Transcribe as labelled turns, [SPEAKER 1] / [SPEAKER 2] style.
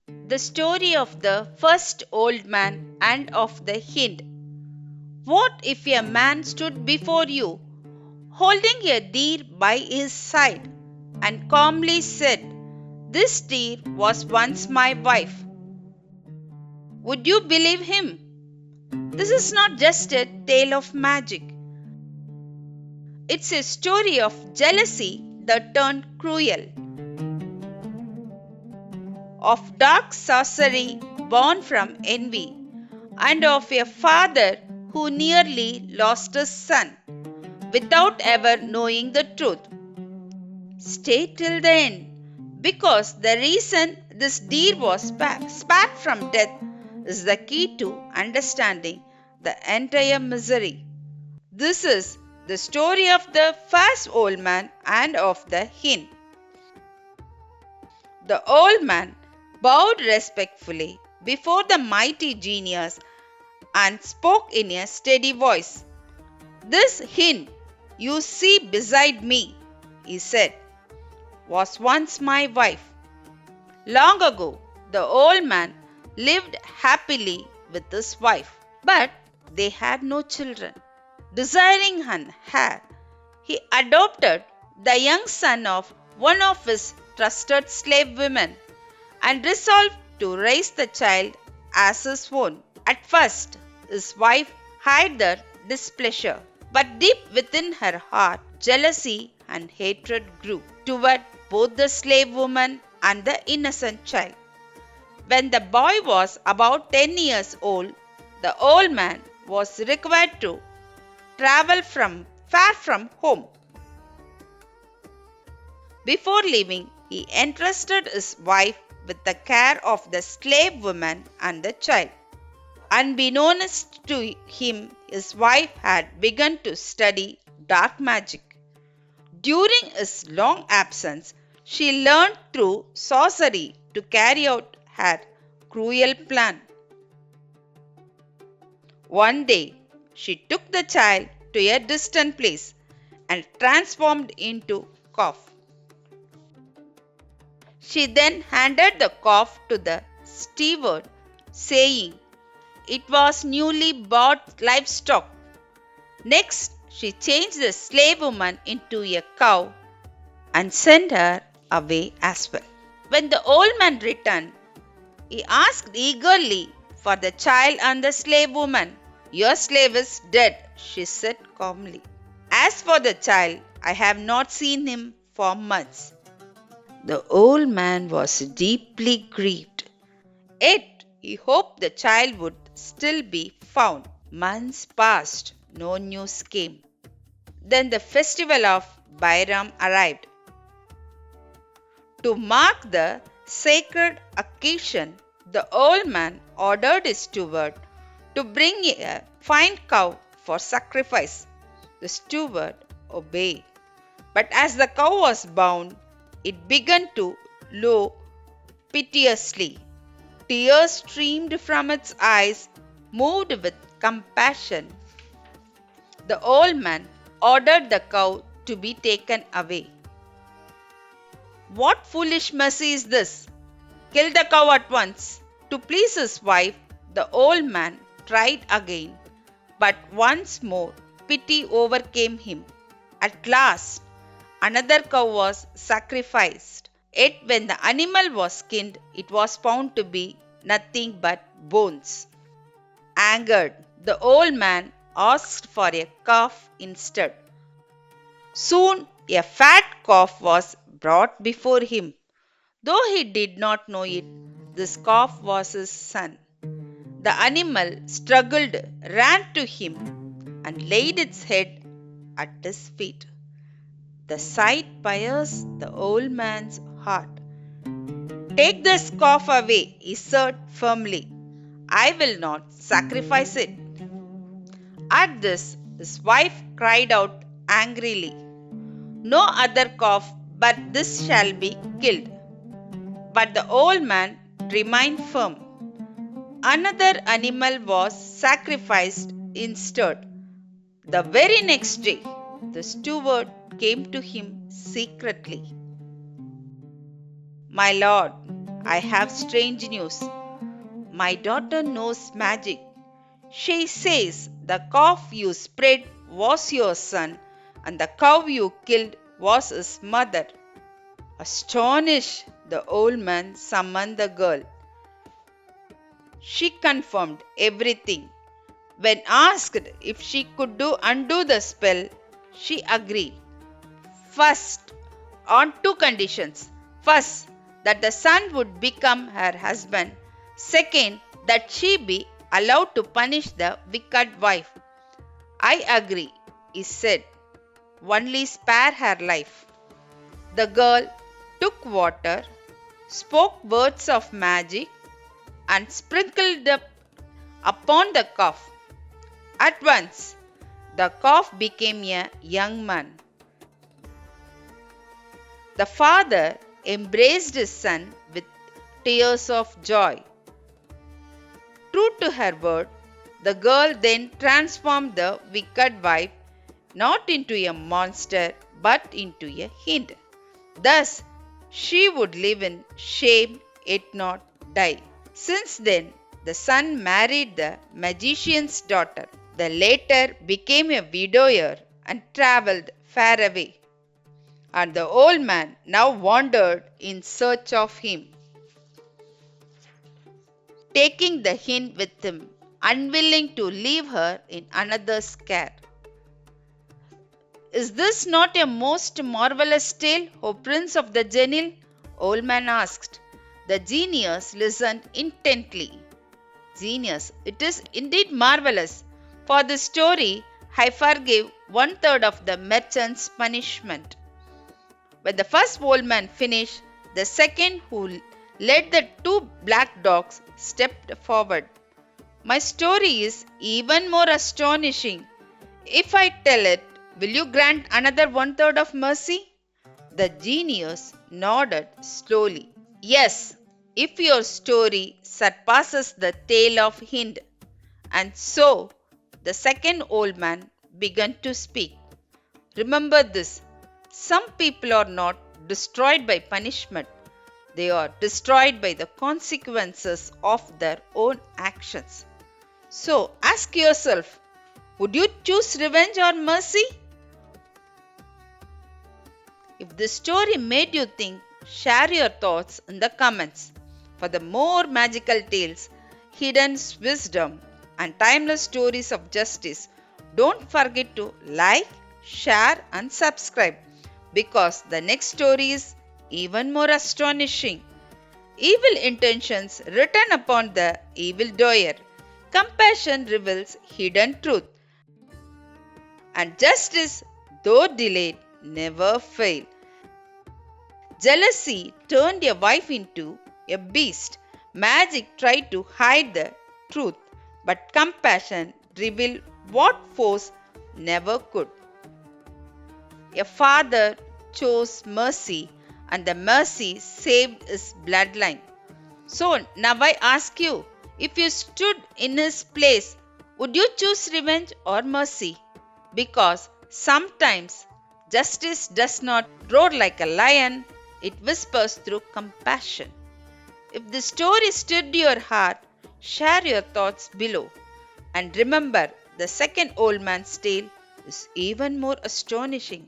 [SPEAKER 1] The story of the first old man and of the hind. What if a man stood before you, holding a deer by his side, and calmly said, "This deer was once my wife." Would you believe him? This is not just a tale of magic. It's a story of jealousy that turned cruel, of dark sorcery born from envy, and of a father who nearly lost his son without ever knowing the truth. Stay till the end, because the reason this deer was spared from death is the key to understanding the entire misery. This is the story of the first old man and of the hind. The old man bowed respectfully before the mighty genius and spoke in a steady voice. "This hind you see beside me," he said, "was once my wife. Long ago, the old man lived happily with his wife, but they had no children. Desiring an heir, he adopted the young son of one of his trusted slave women and resolved to raise the child as his own. At first, his wife hid their displeasure, but deep within her heart, jealousy and hatred grew toward both the slave woman and the innocent child. When the boy was about 10 years old, the old man was required to travel far from home. Before leaving, he entrusted his wife with the care of the slave woman and the child. Unbeknownst to him, his wife had begun to study dark magic. During his long absence, she learned through sorcery to carry out her cruel plan. One day, she took the child to a distant place and transformed into calf. She then handed the calf to the steward, saying it was newly bought livestock. Next, she changed the slave woman into a cow and sent her away as well. When the old man returned, he asked eagerly for the child and the slave woman. "Your slave is dead," she said calmly. "As for the child, I have not seen him for months." The old man was deeply grieved. Yet he hoped the child would still be found. Months passed, no news came. Then the festival of Bairam arrived. To mark the sacred occasion, the old man ordered his steward to bring a fine cow for sacrifice. The steward obeyed. But as the cow was bound, it began to low piteously. Tears streamed from its eyes, moved with compassion. The old man ordered the cow to be taken away. "What foolish mercy is this? Kill the cow at once." To please his wife, the old man tried again, but once more pity overcame him. At last, another cow was sacrificed. Yet when the animal was skinned, it was found to be nothing but bones. Angered, the old man asked for a calf instead. Soon a fat calf was brought before him. Though he did not know it, this calf was his son. The animal struggled, ran to him, and laid its head at his feet. The sight pierced the old man's heart. "Take this calf away," he said firmly. "I will not sacrifice it." At this, his wife cried out angrily, "No other calf but this shall be killed." But the old man remained firm. Another animal was sacrificed instead. The very next day, the steward came to him secretly. "My lord, I have strange news. My daughter knows magic. She says the calf you spread was your son, and the cow you killed was his mother. Astonished, the old man summoned the girl. She confirmed everything. When asked if she could undo the spell, she agreed. First, on two conditions. First, that the son would become her husband. Second, that she be allowed to punish the wicked wife. I agree, he said. Only spare her life. The girl took water, spoke words of magic, and sprinkled it upon the calf. At once, the calf became a young man. The father embraced his son with tears of joy. True to her word, the girl then transformed the wicked wife not into a monster but into a hind. Thus, she would live in shame yet not die. Since then, the son married the magician's daughter. The latter became a widower and travelled far away. And the old man now wandered in search of him, taking the hind with him, unwilling to leave her in another's care. Is this not a most marvelous tale, O Prince of the Genii? Old man asked. The genius listened intently. Genius, it is indeed marvelous. For this story, I forgave 1/3 of the merchant's punishment. When the first old man finished, the second, who led the two black dogs, stepped forward. My story is even more astonishing. If I tell it, will you grant another 1/3 of mercy? The genius nodded slowly. Yes, if your story surpasses the tale of Hind. And so the second old man began to speak. Remember this. Some people are not destroyed by punishment. They are destroyed by the consequences of their own actions. So ask yourself, would you choose revenge or mercy? If this story made you think, share your thoughts in the comments. For the more magical tales, hidden wisdom, and timeless stories of justice, don't forget to like, share, and subscribe, because the next story is even more astonishing. Evil intentions written upon the evildoer. Compassion reveals hidden truth. And justice, though delayed, never fail. Jealousy turned a wife into a beast. Magic tried to hide the truth, but compassion revealed what force never could. A father chose mercy, and the mercy saved his bloodline. So now I ask you, if you stood in his place, would you choose revenge or mercy? Because sometimes justice does not roar like a lion, it whispers through compassion. If the story stirred your heart, share your thoughts below. And remember, the second old man's tale is even more astonishing.